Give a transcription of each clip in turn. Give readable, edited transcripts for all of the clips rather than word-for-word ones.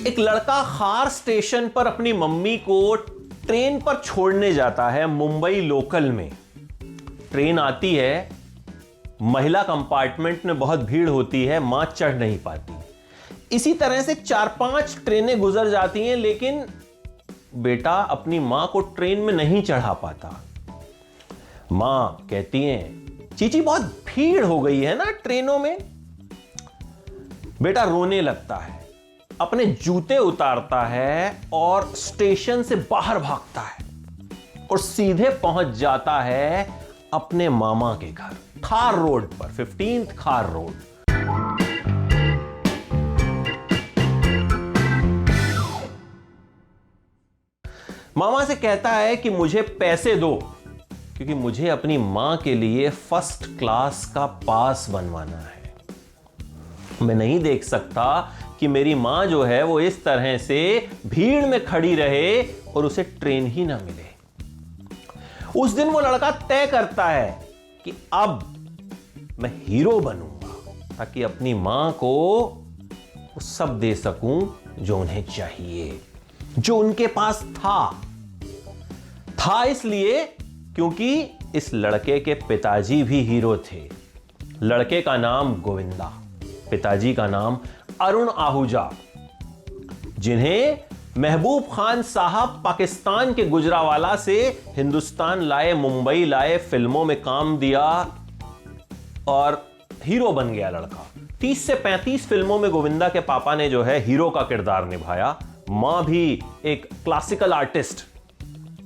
एक लड़का खार स्टेशन पर अपनी मम्मी को ट्रेन पर छोड़ने जाता है। मुंबई लोकल में ट्रेन आती है, महिला कंपार्टमेंट में बहुत भीड़ होती है, मां चढ़ नहीं पाती। इसी तरह से 4-5 ट्रेनें गुजर जाती हैं, लेकिन बेटा अपनी मां को ट्रेन में नहीं चढ़ा पाता। मां कहती हैं, चीची बहुत भीड़ हो गई है ना ट्रेनों में। बेटा रोने लगता है, अपने जूते उतारता है और स्टेशन से बाहर भागता है और सीधे पहुंच जाता है अपने मामा के घर, खार रोड पर, 15th खार रोड। मामा से कहता है कि मुझे पैसे दो, क्योंकि मुझे अपनी मां के लिए फर्स्ट क्लास का पास बनवाना है। मैं नहीं देख सकता कि मेरी मां जो है वो इस तरह से भीड़ में खड़ी रहे और उसे ट्रेन ही ना मिले। उस दिन वो लड़का तय करता है कि अब मैं हीरो बनूंगा, ताकि अपनी मां को वो सब दे सकूं जो उन्हें चाहिए, जो उनके पास था इसलिए क्योंकि इस लड़के के पिताजी भी हीरो थे। लड़के का नाम गोविंदा, पिताजी का नाम अरुण आहूजा, जिन्हें महबूब खान साहब पाकिस्तान के गुजरावाला से हिंदुस्तान लाए, मुंबई लाए, फिल्मों में काम दिया और हीरो बन गया लड़का। 30 से 35 फिल्मों में गोविंदा के पापा ने जो है हीरो का किरदार निभाया। मां भी एक क्लासिकल आर्टिस्ट।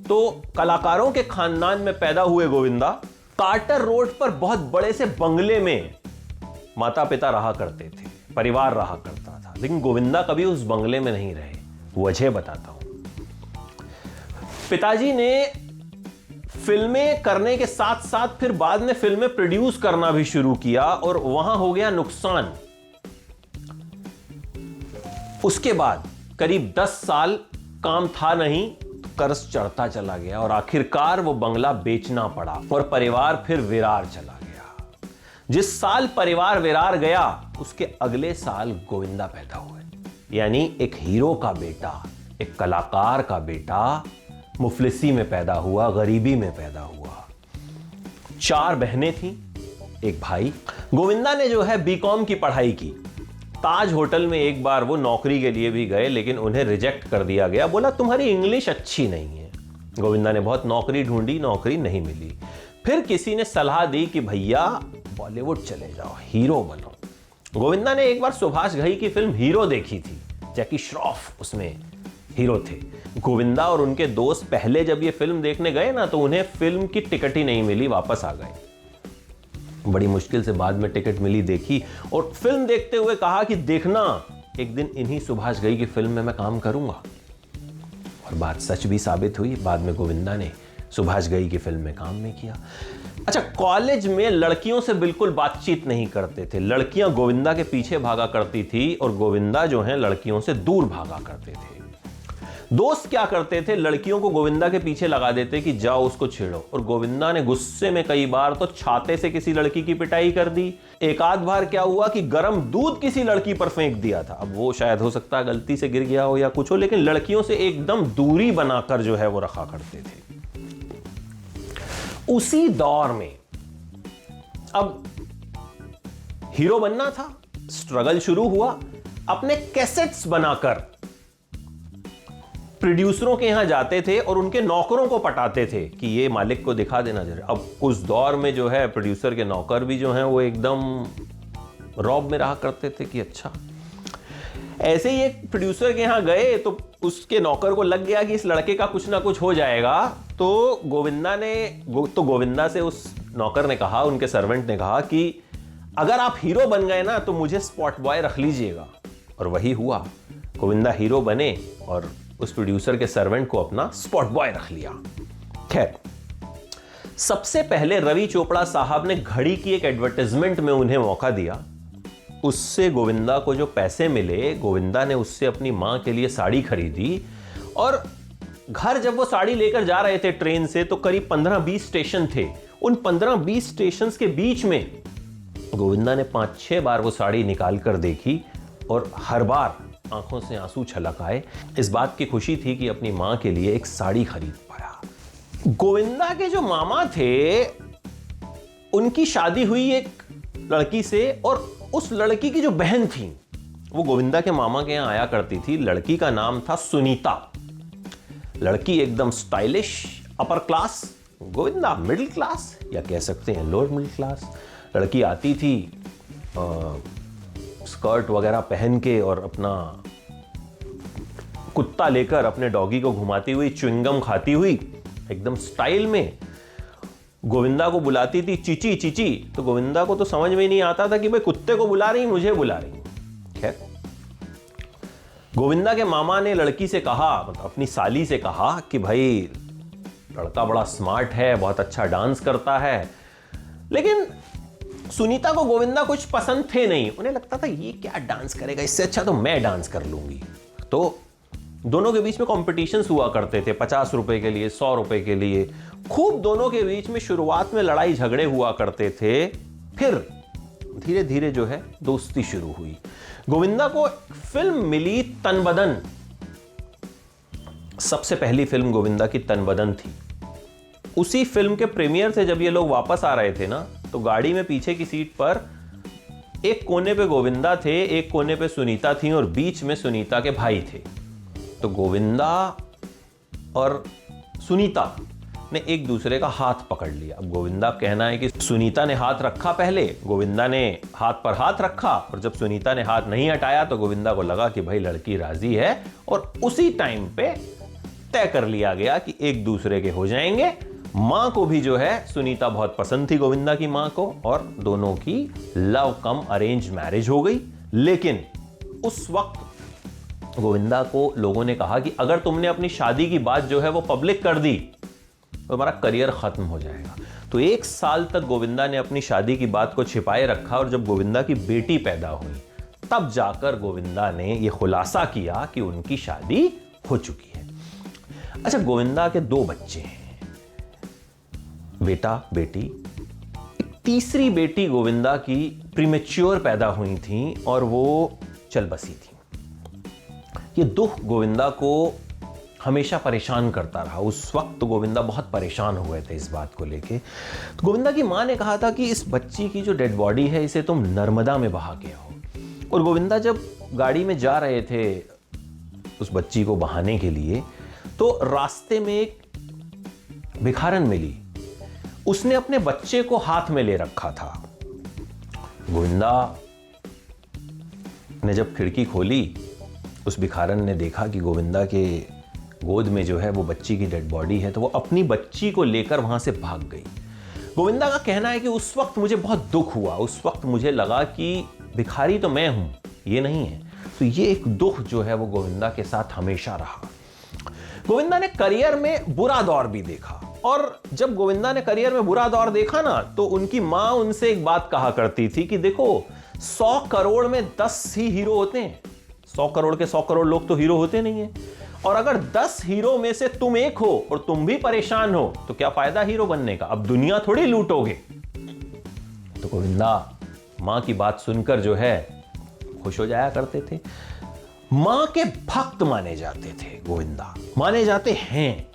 तो कलाकारों के खानदान में पैदा हुए गोविंदा कार्टर रोड पर बहुत बड़े से बंगले में माता पिता रहा करते थे, परिवार रहा करता था। लेकिन गोविंदा कभी उस बंगले में नहीं रहे। वजह बताता हूं। पिताजी ने फिल्में करने के साथ साथ फिर बाद में फिल्में प्रोड्यूस करना भी शुरू किया और वहां हो गया नुकसान। उसके बाद करीब 10 साल काम था नहीं, कर्ज चढ़ता चला गया और आखिरकार वो बंगला बेचना पड़ा और परिवार फिर विरार चला गया। जिस साल परिवार विरार गया उसके अगले साल गोविंदा पैदा हुए। यानी एक हीरो का बेटा, एक कलाकार का बेटा मुफलिसी में पैदा हुआ, गरीबी में पैदा हुआ। 4 बहनें थीं, एक भाई। गोविंदा ने जो है बीकॉम की पढ़ाई की। ताज होटल में एक बार वो नौकरी के लिए भी गए, लेकिन उन्हें रिजेक्ट कर दिया गया। बोला तुम्हारी इंग्लिश अच्छी नहीं है। गोविंदा ने बहुत नौकरी ढूंढी, नौकरी नहीं मिली। फिर किसी ने सलाह दी कि भैया बॉलीवुड चले जाओ, हीरो बनो। गोविंदा ने एक बार सुभाष घई की फिल्म हीरो देखी थी। जैकी श्रॉफ उसमें हीरो थे। गोविंदा और उनके दोस्त पहले जब ये फिल्म देखने गए ना, तो उन्हें फिल्म की टिकट ही नहीं मिली, वापस आ गए। बड़ी मुश्किल से बाद में टिकट मिली, देखी और फिल्म देखते हुए कहा कि देखना, एक दिन इन्हीं सुभाष घई की फिल्म में मैं काम करूंगा। और बात सच भी साबित हुई। बाद में गोविंदा ने सुभाष घई की फिल्म में काम भी किया। अच्छा, कॉलेज में लड़कियों से बिल्कुल बातचीत नहीं करते थे। लड़कियां गोविंदा के पीछे भागा करती थी और गोविंदा जो है लड़कियों से दूर भागा करते थे। दोस्त क्या करते थे, लड़कियों को गोविंदा के पीछे लगा देते कि जाओ उसको छेड़ो, और गोविंदा ने गुस्से में कई बार तो छाते से किसी लड़की की पिटाई कर दी। एक आध बार क्या हुआ कि गर्म दूध किसी लड़की पर फेंक दिया था। अब वो शायद हो सकता है गलती से गिर गया हो या कुछ हो, लेकिन लड़कियों से एकदम दूरी बनाकर जो है वो रखा करते थे। उसी दौर में अब हीरो बनना था, स्ट्रगल शुरू हुआ। अपने कैसेट्स बनाकर प्रोड्यूसरों के यहां जाते थे और उनके नौकरों को पटाते थे कि ये मालिक को दिखा देना जरूर। अब उस दौर में जो है प्रोड्यूसर के नौकर भी जो हैं वो एकदम रौब में रहा करते थे कि अच्छा। ऐसे ही एक प्रोड्यूसर के यहां गए तो उसके नौकर को लग गया कि इस लड़के का कुछ ना कुछ हो जाएगा। तो गोविंदा से उस नौकर ने कहा, उनके सर्वेंट ने कहा कि अगर आप हीरो बन गए ना तो मुझे स्पॉट बॉय रख लीजिएगा। और वही हुआ, गोविंदा हीरो बने और उस प्रोड्यूसर के सर्वेंट को अपना स्पॉट बॉय रख लिया। खैर, सबसे पहले रवि चोपड़ा साहब ने घड़ी की एक एडवर्टाइजमेंट में उन्हें मौका दिया। उससे गोविंदा को जो पैसे मिले, गोविंदा ने उससे अपनी मां के लिए साड़ी खरीदी। और घर जब वो साड़ी लेकर जा रहे थे ट्रेन से, तो करीब 15-20 स्टेशन थे। उन 15-20 स्टेशन के बीच में गोविंदा ने 5-6 बार वो साड़ी निकाल कर देखी और हर बार आंखों से आंसू छलक आए। इस बात की खुशी थी कि अपनी मां के लिए एक साड़ी खरीद पाया। गोविंदा के जो मामा थे, उनकी शादी हुई एक लड़की से और उस लड़की की जो बहन थी वो गोविंदा के मामा के यहां आया करती थी। लड़की का नाम था सुनीता। लड़की एकदम stylish, upper class, Govinda middle class या कह सकते हैं लोअर मिडिल क्लास। लड़की आती थी स्कर्ट वगैरह पहन के और अपना कुत्ता लेकर अपने डॉगी को घुमाती हुई, च्युइंगम खाती हुई, एकदम स्टाइल में गोविंदा को बुलाती थी चीची चीची। तो गोविंदा को तो समझ में नहीं आता था कि भाई कुत्ते को बुला रही, मुझे बुला रही। खैर, गोविंदा के मामा ने लड़की से कहा, मतलब अपनी साली से कहा कि भाई लड़का बड़ा स्मार्ट है, बहुत अच्छा डांस करता है। लेकिन सुनीता को गोविंदा कुछ पसंद थे नहीं। उन्हें लगता था ये क्या डांस करेगा, इससे अच्छा तो मैं डांस कर लूंगी। तो दोनों के बीच में कॉम्पिटिशन्स हुआ करते थे, 50 रुपए के लिए, 100 रुपए के लिए। खूब दोनों के बीच में शुरुआत में लड़ाई झगड़े हुआ करते थे। फिर धीरे धीरे जो है दोस्ती शुरू हुई। गोविंदा को फिल्म मिली तन बदन। सबसे पहली फिल्म गोविंदा की तन बदन थी। उसी फिल्म के प्रीमियर से जब ये लोग वापस आ रहे थे ना, तो गाड़ी में पीछे की सीट पर एक कोने पे गोविंदा थे, एक कोने पे सुनीता थी और बीच में सुनीता के भाई थे। तो गोविंदा और सुनीता ने एक दूसरे का हाथ पकड़ लिया। अब गोविंदा कहना है कि सुनीता ने हाथ रखा पहले, गोविंदा ने हाथ पर हाथ रखा और जब सुनीता ने हाथ नहीं हटाया तो गोविंदा को लगा कि भाई लड़की राजी है और उसी टाइम पे तय कर लिया गया कि एक दूसरे के हो जाएंगे। मां को भी जो है सुनीता बहुत पसंद थी गोविंदा की मां को और दोनों की लव कम अरेंज मैरिज हो गई। लेकिन उस वक्त गोविंदा को लोगों ने कहा कि अगर तुमने अपनी शादी की बात जो है वो पब्लिक कर दी तो हमारा करियर खत्म हो जाएगा। तो 1 साल तक गोविंदा ने अपनी शादी की बात को छिपाए रखा और जब गोविंदा की बेटी पैदा हुई तब जाकर गोविंदा ने यह खुलासा किया कि उनकी शादी हो चुकी है। अच्छा, गोविंदा के 2 बच्चे हैं, बेटा बेटी। एक तीसरी बेटी गोविंदा की प्रीमेच्योर पैदा हुई थी और वो चल बसी थी। ये दुख गोविंदा को हमेशा परेशान करता रहा। उस वक्त गोविंदा बहुत परेशान हुए थे इस बात को लेके। तो गोविंदा की मां ने कहा था कि इस बच्ची की जो डेड बॉडी है इसे तुम नर्मदा में बहा के आओ। और गोविंदा जब गाड़ी में जा रहे थे उस बच्ची को बहाने के लिए तो रास्ते में एक भिखारन मिली। उसने अपने बच्चे को हाथ में ले रखा था। गोविंदा ने जब खिड़की खोली उस भिखारन ने देखा कि गोविंदा के गोद में जो है वो बच्ची की डेड बॉडी है, तो वो अपनी बच्ची को लेकर वहां से भाग गई। गोविंदा का कहना है कि उस वक्त मुझे बहुत दुख हुआ। उस वक्त मुझे लगा कि भिखारी तो मैं हूं, ये नहीं है। तो ये एक दुख जो है वो गोविंदा के साथ हमेशा रहा। गोविंदा ने करियर में बुरा दौर भी देखा और जब गोविंदा ने करियर में बुरा दौर देखा ना तो उनकी मां उनसे एक बात कहा करती थी कि देखो 100 करोड़ में 10 ही हीरो होते हैं। 100 करोड़ के 100 करोड़ लोग तो हीरो होते नहीं है। और अगर 10 हीरो में से तुम एक हो और तुम भी परेशान हो तो क्या फायदा हीरो बनने का, अब दुनिया थोड़ी लूटोगे। तो गोविंदा मां की बात सुनकर जो है खुश हो जाया करते थे। मां के भक्त माने जाते थे गोविंदा, माने जाते हैं।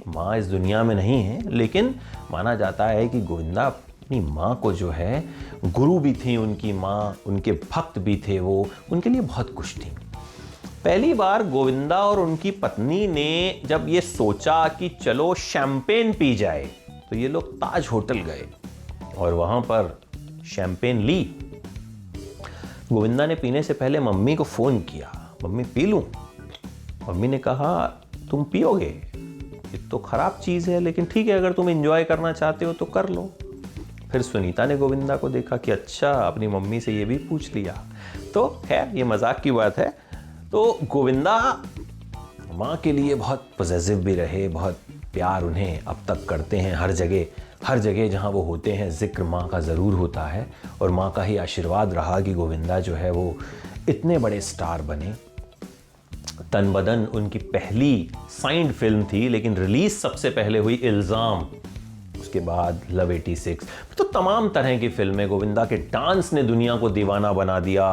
मां इस दुनिया में नहीं है लेकिन माना जाता है कि गोविंदा अपनी मां को जो है गुरु भी थी उनकी मां, उनके भक्त भी थे वो, उनके लिए बहुत कुछ थी। पहली बार गोविंदा और उनकी पत्नी ने जब ये सोचा कि चलो शैंपेन पी जाए तो ये लोग ताज होटल गए और वहां पर शैंपेन ली। गोविंदा ने पीने से पहले मम्मी को फोन किया, मम्मी पी लूं? मम्मी ने कहा तुम पियोगे, ये तो खराब चीज है, लेकिन ठीक है अगर तुम एंजॉय करना चाहते हो तो कर लो। फिर सुनीता ने गोविंदा को देखा कि अच्छा अपनी मम्मी से ये भी पूछ लिया। तो खैर ये मजाक की बात है। तो गोविंदा माँ के लिए बहुत पॉजिटिव भी रहे, बहुत प्यार उन्हें अब तक करते हैं। हर जगह जहाँ वो होते हैं जिक्र माँ का ज़रूर होता है और माँ का ही आशीर्वाद रहा कि गोविंदा जो है वो इतने बड़े स्टार बने। तन बदन उनकी पहली साइंड फिल्म थी लेकिन रिलीज सबसे पहले हुई इल्ज़ाम। उसके बाद लव 86, तो तमाम तरह की फिल्में। गोविंदा के डांस ने दुनिया को दीवाना बना दिया।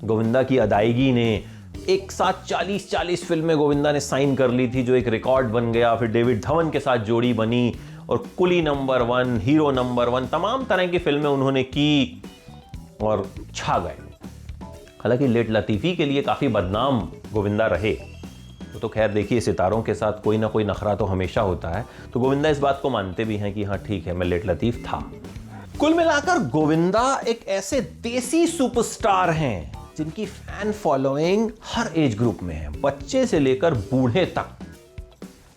गोविंदा की अदायगी ने एक साथ 40 फिल्में गोविंदा ने साइन कर ली थी, जो एक रिकॉर्ड बन गया। फिर डेविड धवन के साथ जोड़ी बनी और कुली नंबर 1, हीरो नंबर 1, तमाम तरह की फिल्में उन्होंने की और छा गए। हालांकि लेट लतीफ़ी के लिए काफ़ी बदनाम गोविंदा रहे। तो खैर देखिए, सितारों के साथ कोई ना कोई नखरा तो हमेशा होता है। तो गोविंदा इस बात को मानते भी हैं कि हाँ ठीक है, मैं लेट लतीफ़ था। कुल मिलाकर गोविंदा एक ऐसे देसी सुपरस्टार हैं जिनकी fan following her age group में है, बच्चे से लेकर बूढ़े तक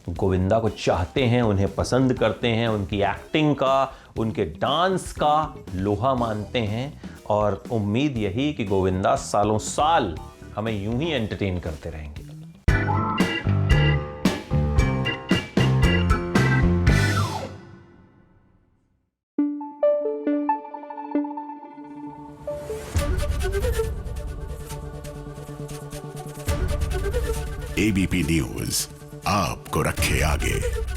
गोविंदा को चाहते हैं, उन्हें पसंद करते हैं, उनकी एक्टिंग का, उनके डांस का लोहा मानते हैं। और उम्मीद यही कि गोविंदा सालों साल हमें यूं ही एंटरटेन करते रहेंगे। एबीपी न्यूज आपको रखे आगे।